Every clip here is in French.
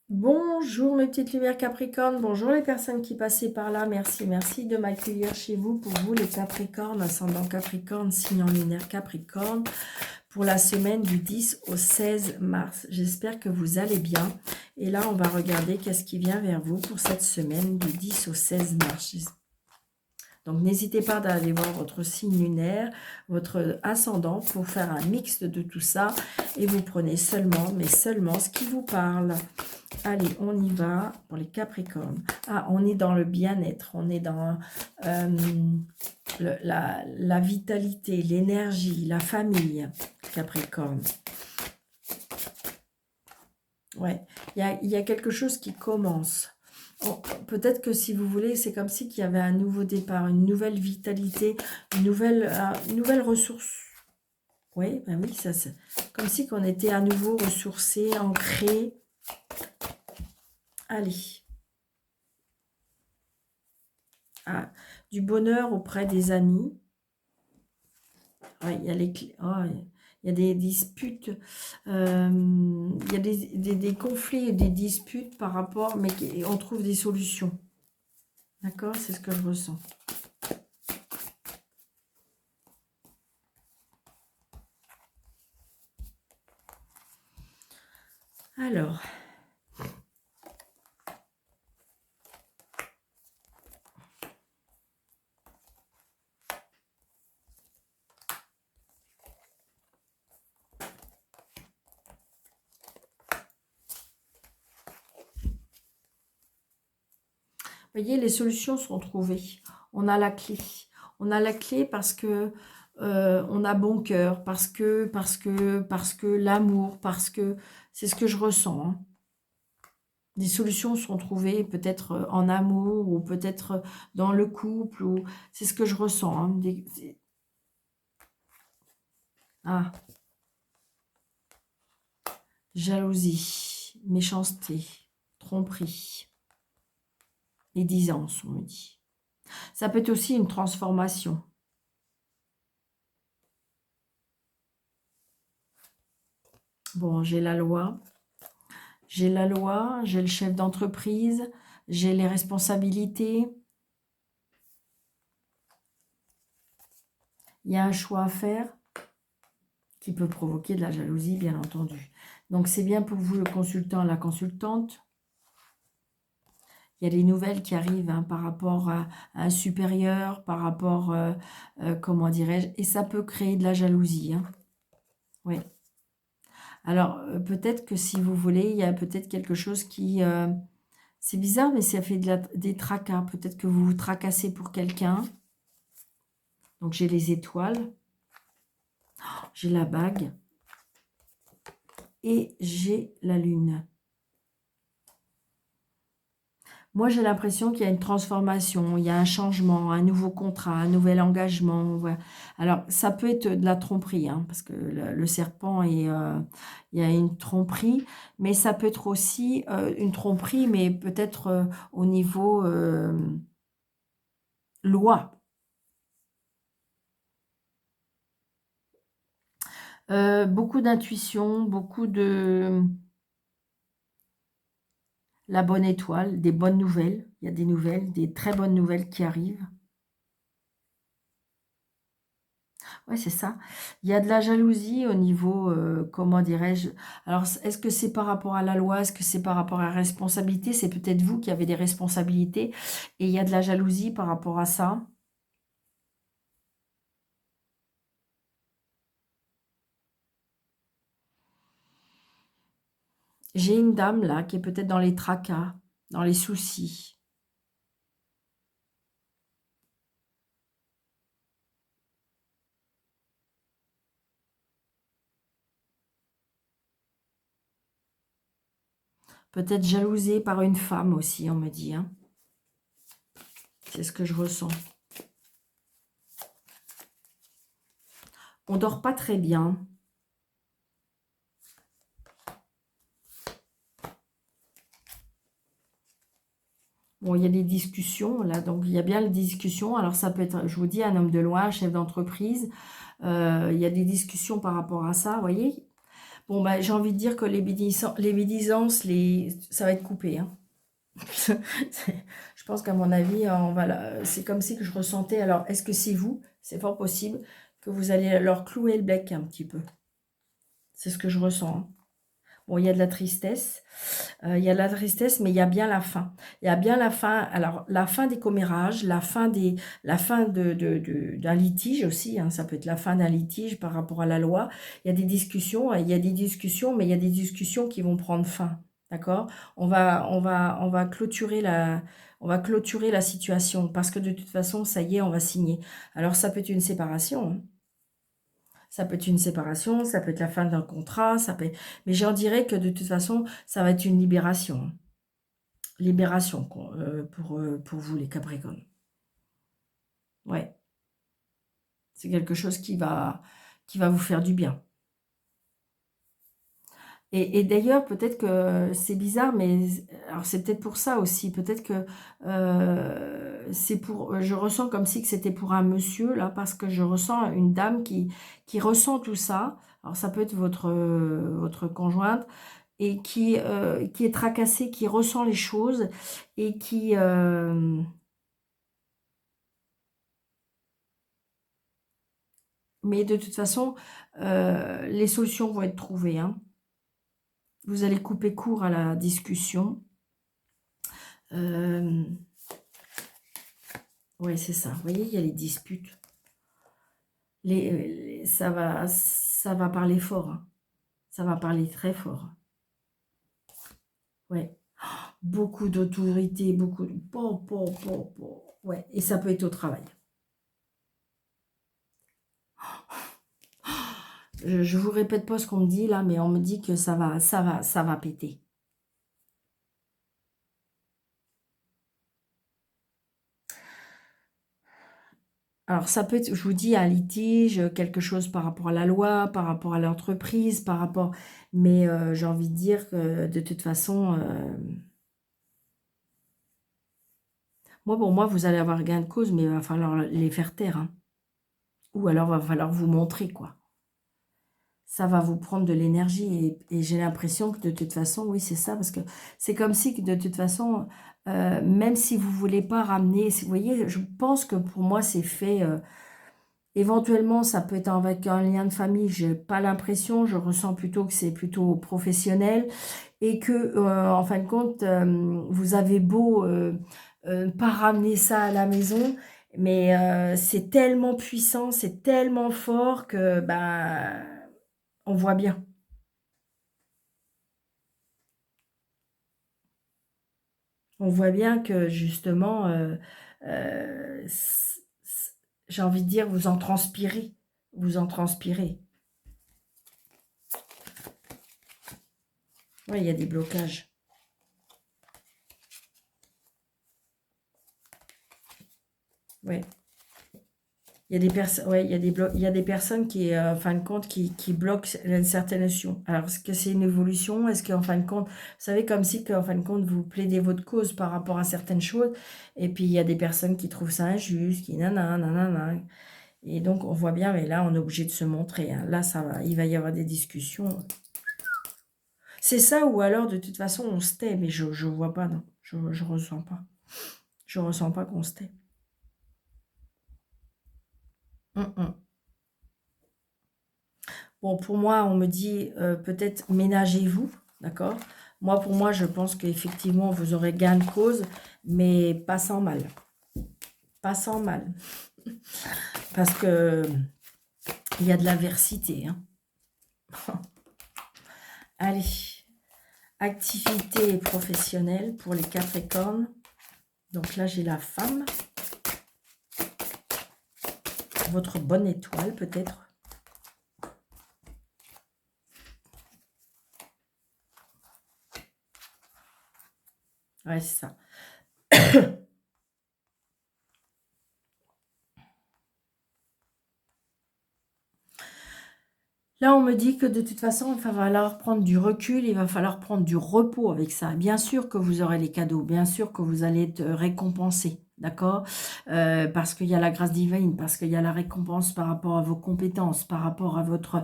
Bonjour mes petites lumières Capricorne, bonjour les personnes qui passaient par là, merci de m'accueillir chez vous. Pour vous les Capricornes, ascendant Capricorne, signe en lunaire Capricorne, pour la semaine du 10 au 16 mars. J'espère que vous allez bien. Et là, on va regarder qu'est-ce qui vient vers vous pour cette semaine du 10 au 16 mars. Donc, n'hésitez pas d'aller voir votre signe lunaire, votre ascendant, pour faire un mix de tout ça. Et vous prenez seulement, mais seulement ce qui vous parle. Allez, on y va pour les Capricornes. Ah, on est dans le bien-être, on est dans la vitalité, l'énergie, la famille, Capricorne. Ouais, il y a quelque chose qui commence. Peut-être que si vous voulez, c'est comme si qu'il y avait un nouveau départ, une nouvelle vitalité, une nouvelle ressource. Oui, ben oui, ça c'est comme si qu'on était à nouveau ressourcé, ancré. Allez. Ah, du bonheur auprès des amis. Ouais, il y a il y a des disputes, il y a des conflits et des disputes par rapport, mais on trouve des solutions. D'accord? C'est ce que je ressens. Alors, vous voyez, les solutions sont trouvées. On a la clé. On a la clé parce que on a bon cœur, parce que l'amour, parce que c'est ce que je ressens. Hein. Des solutions sont trouvées peut-être en amour ou peut-être dans le couple. Ou c'est ce que je ressens. Hein. Ah, jalousie, méchanceté, tromperie, médisance, on me dit. Ça peut être aussi une transformation. Bon, j'ai la loi. J'ai la loi, j'ai le chef d'entreprise, j'ai les responsabilités. Il y a un choix à faire qui peut provoquer de la jalousie, bien entendu. Donc, c'est bien pour vous, le consultant, la consultante. Il y a des nouvelles qui arrivent hein, par rapport à un supérieur, par rapport, comment dirais-je, et ça peut créer de la jalousie. Hein. Oui. Alors, peut-être que si vous voulez, il y a peut-être quelque chose qui... c'est bizarre, mais ça fait des tracas. Peut-être que vous vous tracassez pour quelqu'un. Donc, j'ai les étoiles. J'ai la bague. Et j'ai la lune. Moi, j'ai l'impression qu'il y a une transformation, il y a un changement, un nouveau contrat, un nouvel engagement. Voilà. Alors, ça peut être de la tromperie, hein, parce que le serpent, il y a une tromperie, mais ça peut être aussi une tromperie, mais peut-être au niveau loi. Beaucoup d'intuition, beaucoup de la bonne étoile, des bonnes nouvelles. Il y a des nouvelles, des très bonnes nouvelles qui arrivent. Ouais, c'est ça. Il y a de la jalousie au niveau, comment dirais-je? Alors, est-ce que c'est par rapport à la loi? Est-ce que c'est par rapport à la responsabilité? C'est peut-être vous qui avez des responsabilités et il y a de la jalousie par rapport à ça. J'ai une dame là qui est peut-être dans les tracas, dans les soucis. Peut-être jalousée par une femme aussi, on me dit. Hein. C'est ce que je ressens. On dort pas très bien. Bon, il y a des discussions, là, donc il y a bien les discussions. Alors, ça peut être, je vous dis, un homme de loi, un chef d'entreprise. Il y a des discussions par rapport à ça, vous voyez. Bon, bah, j'ai envie de dire que les médisances, ça va être coupé, hein. Je pense qu'à mon avis, c'est comme si que je ressentais. Alors, est-ce que c'est vous? C'est fort possible que vous allez leur clouer le bec un petit peu. C'est ce que je ressens, hein. Bon, il y a de la tristesse. Il y a de la tristesse, mais il y a bien la fin. Il y a bien la fin. Alors, la fin des commérages, la fin d'un litige aussi, hein. Ça peut être la fin d'un litige par rapport à la loi. Il y a des discussions, mais il y a des discussions qui vont prendre fin. D'accord? On va clôturer la situation parce que de toute façon, ça y est, on va signer. Alors, ça peut être une séparation, hein. Ça peut être une séparation, ça peut être la fin d'un contrat, mais j'en dirais que de toute façon, ça va être une libération, hein. Libération pour vous, les Capricornes. Ouais, c'est quelque chose qui va vous faire du bien. Et d'ailleurs, peut-être que c'est bizarre, mais alors c'est peut-être pour ça aussi. Peut-être que je ressens comme si que c'était pour un monsieur là, parce que je ressens une dame qui ressent tout ça. Alors ça peut être votre conjointe et qui est tracassée, qui ressent les choses et mais de toute façon, les solutions vont être trouvées, hein. Vous allez couper court à la discussion. Oui, c'est ça. Vous voyez, il y a les disputes. Ça va parler fort, hein. Ça va parler très fort. Ouais. Beaucoup d'autorité, beaucoup de... Ouais, et ça peut être au travail. Je vous répète pas ce qu'on me dit là, mais on me dit que ça va péter. Alors ça peut être, je vous dis, un litige, quelque chose par rapport à la loi, par rapport à l'entreprise, mais j'ai envie de dire que de toute façon, pour moi, vous allez avoir gain de cause, mais il va falloir les faire taire, hein. Ou alors, va falloir vous montrer, quoi. Ça va vous prendre de l'énergie et j'ai l'impression que de toute façon, oui, c'est ça, parce que c'est comme si que de toute façon, même si vous voulez pas ramener, vous voyez, je pense que pour moi, c'est fait, éventuellement, ça peut être avec un lien de famille, j'ai pas l'impression, je ressens plutôt que c'est plutôt professionnel et que, en fin de compte, vous avez beau pas ramener ça à la maison, mais c'est tellement puissant, c'est tellement fort que, ben, on voit bien. On voit bien que justement, j'ai envie de dire, vous en transpirez. Vous en transpirez. Oui, il y a des blocages. Oui. Il y a des personnes, ouais, il y a des personnes qui, en fin de compte, qui bloquent une certaine notion. Alors, est-ce que c'est une évolution? Est-ce qu'en fin de compte, vous savez, comme si, qu'en fin de compte, vous plaidez votre cause par rapport à certaines choses, et puis il y a des personnes qui trouvent ça injuste, qui nanana, nanana. Et donc, on voit bien, mais là, on est obligé de se montrer, hein. Là, ça va, il va y avoir des discussions. C'est ça, ou alors, de toute façon, on se tait, mais je vois pas, non. Je ressens pas. Je ressens pas qu'on se tait. Hum, hum. Bon, pour moi, on me dit peut-être ménagez-vous, d'accord? Moi, pour moi, je pense qu'effectivement, vous aurez gain de cause, mais pas sans mal. Pas sans mal. Parce que il y a de l'aversité, hein. Allez, activité professionnelle pour les Capricornes. Donc là, j'ai la femme. Votre bonne étoile, peut-être. Ouais, c'est ça. Là, on me dit que de toute façon, il va falloir prendre du recul, il va falloir prendre du repos avec ça. Bien sûr que vous aurez les cadeaux, bien sûr que vous allez être récompensé, d'accord? Parce qu'il y a la grâce divine, parce qu'il y a la récompense par rapport à vos compétences, par rapport à votre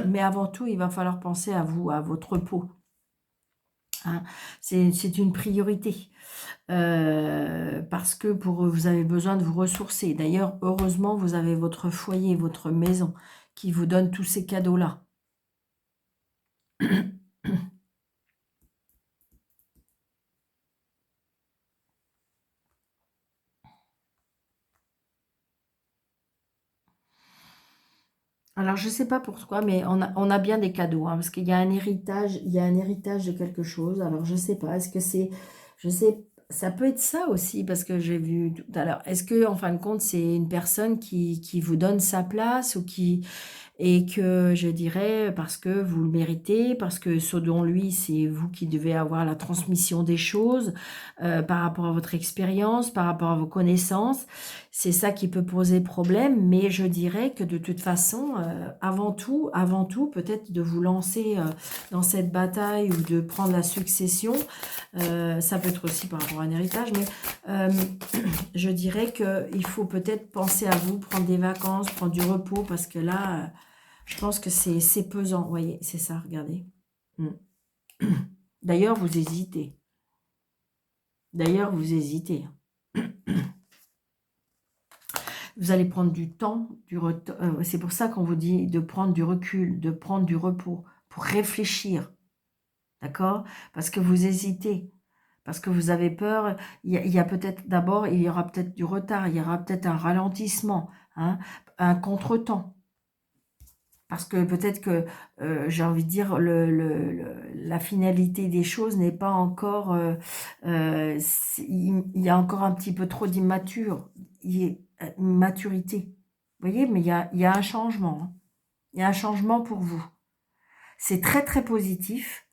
Mais avant tout, il va falloir penser à vous, à votre peau, hein. C'est une priorité. Parce que vous avez besoin de vous ressourcer. D'ailleurs, heureusement, vous avez votre foyer, votre maison qui vous donne tous ces cadeaux-là. Alors, je ne sais pas pourquoi, mais on a bien des cadeaux, hein, parce qu'il y a un héritage, il y a un héritage de quelque chose. Alors, je ne sais pas, est-ce que c'est, je sais, ça peut être ça aussi, parce que j'ai vu tout à l'heure. Est-ce que, en fin de compte, c'est une personne qui vous donne sa place ou et que je dirais parce que vous le méritez, parce que selon lui, c'est vous qui devez avoir la transmission des choses par rapport à votre expérience, par rapport à vos connaissances. C'est ça qui peut poser problème, mais je dirais que de toute façon, avant tout, peut-être de vous lancer dans cette bataille ou de prendre la succession, ça peut être aussi par rapport à un héritage, mais je dirais qu'il faut peut-être penser à vous, prendre des vacances, prendre du repos, parce que là, je pense que c'est pesant. Vous voyez, c'est ça, regardez. Mm. D'ailleurs, vous hésitez. D'ailleurs, vous hésitez. Vous allez prendre du temps, c'est pour ça qu'on vous dit de prendre du recul, de prendre du repos, pour réfléchir. D'accord? Parce que vous hésitez. Parce que vous avez peur. Il y a peut-être, d'abord, il y aura peut-être du retard, il y aura peut-être un ralentissement, hein, un contretemps. Parce que peut-être que, j'ai envie de dire, la finalité des choses n'est pas encore... il y a encore un petit peu trop une maturité. Vous voyez, mais il y a un changement, hein. Il y a un changement pour vous. C'est très, très positif,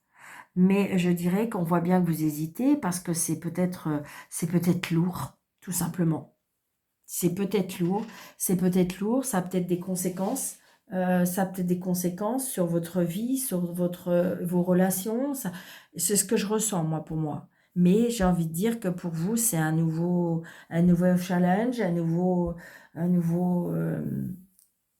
mais je dirais qu'on voit bien que vous hésitez parce que c'est peut-être lourd, tout simplement. C'est peut-être lourd, ça a peut-être des conséquences. Ça a peut-être des conséquences sur votre vie, sur vos relations. C'est ce que je ressens, moi, pour moi. Mais j'ai envie de dire que pour vous, c'est un nouveau challenge, une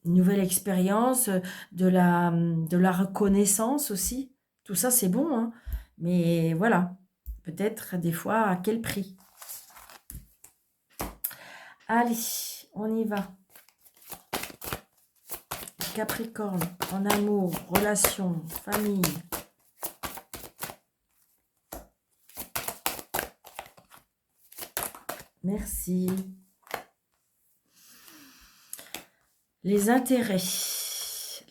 nouvelle expérience, de la reconnaissance aussi. Tout ça, c'est bon, hein. Mais voilà, peut-être des fois à quel prix. Allez, on y va. Capricorne, en amour, relation, famille. Merci. Les intérêts,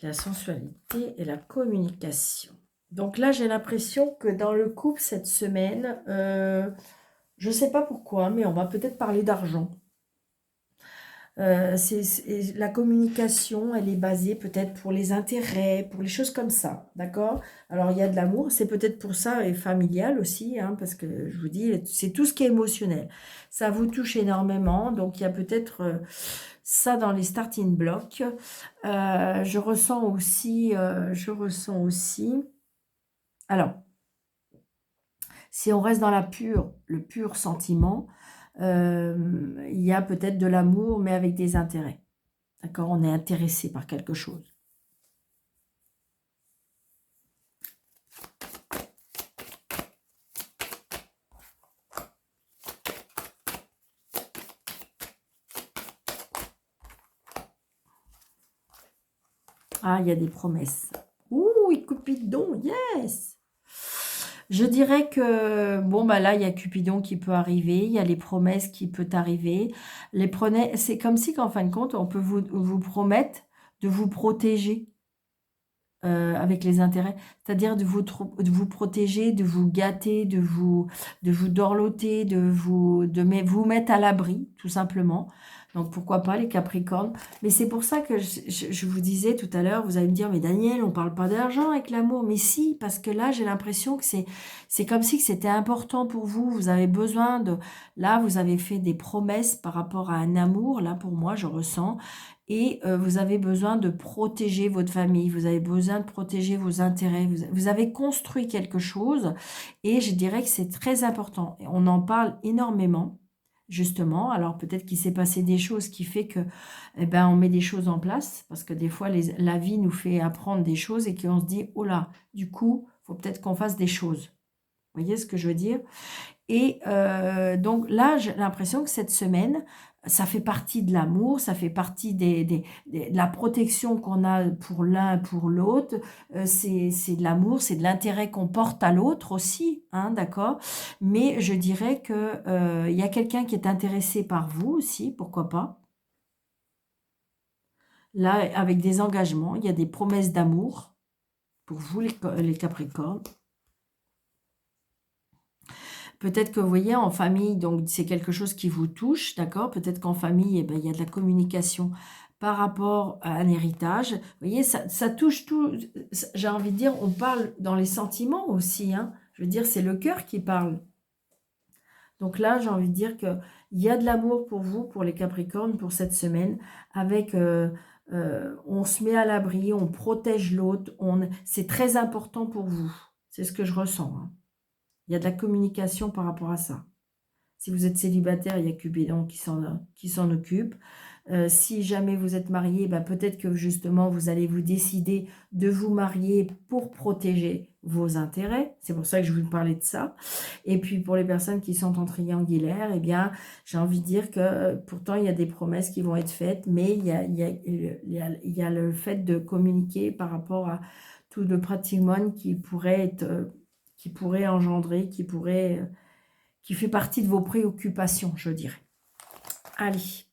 la sensualité et la communication. Donc là, j'ai l'impression que dans le couple cette semaine, je ne sais pas pourquoi, mais on va peut-être parler d'argent. La communication, elle est basée peut-être pour les intérêts, pour les choses comme ça, d'accord? Alors, il y a de l'amour, c'est peut-être pour ça, et familial aussi, hein, parce que je vous dis, c'est tout ce qui est émotionnel. Ça vous touche énormément, donc il y a peut-être ça dans les starting blocks. Je ressens aussi, alors, si on reste dans le pur sentiment, il y a peut-être de l'amour, mais avec des intérêts. D'accord? On est intéressé par quelque chose. Ah, il y a des promesses. Ouh, Cupidon, yes! Je dirais que, bon, bah là, il y a Cupidon qui peut arriver, il y a les promesses qui peuvent arriver. C'est comme si, qu'en fin de compte, on peut vous promettre de vous protéger avec les intérêts. C'est-à-dire de vous protéger, de vous gâter, de vous dorloter, vous mettre à l'abri, tout simplement. Donc, pourquoi pas les Capricornes. Mais c'est pour ça que je vous disais tout à l'heure, vous allez me dire, mais Daniel, on parle pas d'argent avec l'amour. Mais si, parce que là, j'ai l'impression que c'est comme si que c'était important pour vous. Vous avez besoin de... Là, vous avez fait des promesses par rapport à un amour. Là, pour moi, je ressens. Et vous avez besoin de protéger votre famille. Vous avez besoin de protéger vos intérêts. Vous avez construit quelque chose. Et je dirais que c'est très important. Et on en parle énormément. justement. Alors peut-être qu'il s'est passé des choses qui fait que, eh ben, on met des choses en place, parce que des fois, la vie nous fait apprendre des choses et qu'on se dit, oh là, du coup, il faut peut-être qu'on fasse des choses. Vous voyez ce que je veux dire? Et donc là, j'ai l'impression que cette semaine, ça fait partie de l'amour, ça fait partie de la protection qu'on a pour l'un, pour l'autre. C'est de l'amour, c'est de l'intérêt qu'on porte à l'autre aussi, hein, d'accord? Mais je dirais que il y a quelqu'un qui est intéressé par vous aussi, pourquoi pas? Là, avec des engagements, il y a des promesses d'amour pour vous, les Capricornes. Peut-être que vous voyez, en famille, donc c'est quelque chose qui vous touche, d'accord? Peut-être qu'en famille, eh ben, il y a de la communication par rapport à un héritage. Vous voyez, ça touche tout. J'ai envie de dire, on parle dans les sentiments aussi, hein. Je veux dire, c'est le cœur qui parle. Donc là, j'ai envie de dire qu'il y a de l'amour pour vous, pour les Capricornes, pour cette semaine, avec... on se met à l'abri, on protège l'autre, c'est très important pour vous. C'est ce que je ressens, hein. Il y a de la communication par rapport à ça. Si vous êtes célibataire, il y a Cupidon qui s'en occupe. Si jamais vous êtes marié, bah, peut-être que justement, vous allez vous décider de vous marier pour protéger vos intérêts. C'est pour ça que je vous parlais de ça. Et puis, pour les personnes qui sont en triangulaire, eh bien, j'ai envie de dire que pourtant, il y a des promesses qui vont être faites, mais il y a le fait de communiquer par rapport à tout le patrimoine qui pourrait être, qui pourrait engendrer, qui fait partie de vos préoccupations, je dirais. Allez,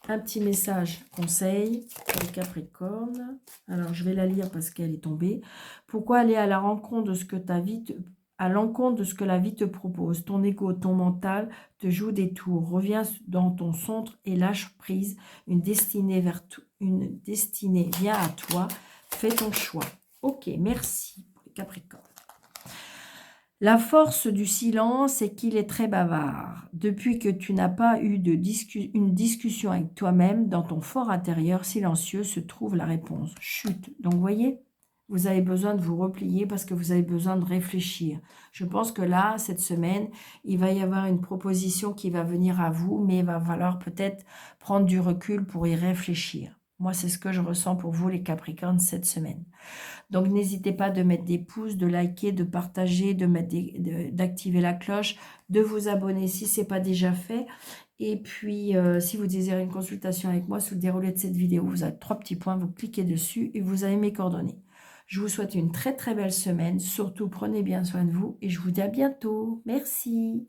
un petit message conseil pour les Capricornes. Alors, je vais la lire parce qu'elle est tombée. Pourquoi aller à la rencontre de ce que à l'encontre de ce que la vie te propose? Ton ego, ton mental te joue des tours. Reviens dans ton centre et lâche prise. Une destinée vient à toi. Fais ton choix. Ok, merci pour les Capricornes. La force du silence est qu'il est très bavard. Depuis que tu n'as pas eu une discussion avec toi-même, dans ton fort intérieur silencieux se trouve la réponse. Chut. Donc, vous voyez, vous avez besoin de vous replier parce que vous avez besoin de réfléchir. Je pense que là, cette semaine, il va y avoir une proposition qui va venir à vous, mais il va falloir peut-être prendre du recul pour y réfléchir. Moi, c'est ce que je ressens pour vous, les Capricornes, cette semaine. Donc, n'hésitez pas de mettre des pouces, de liker, de partager, d'activer la cloche, de vous abonner si ce n'est pas déjà fait. Et puis, si vous désirez une consultation avec moi, sous le déroulé de cette vidéo, vous avez 3 petits points, vous cliquez dessus et vous avez mes coordonnées. Je vous souhaite une très très belle semaine. Surtout, prenez bien soin de vous et je vous dis à bientôt. Merci.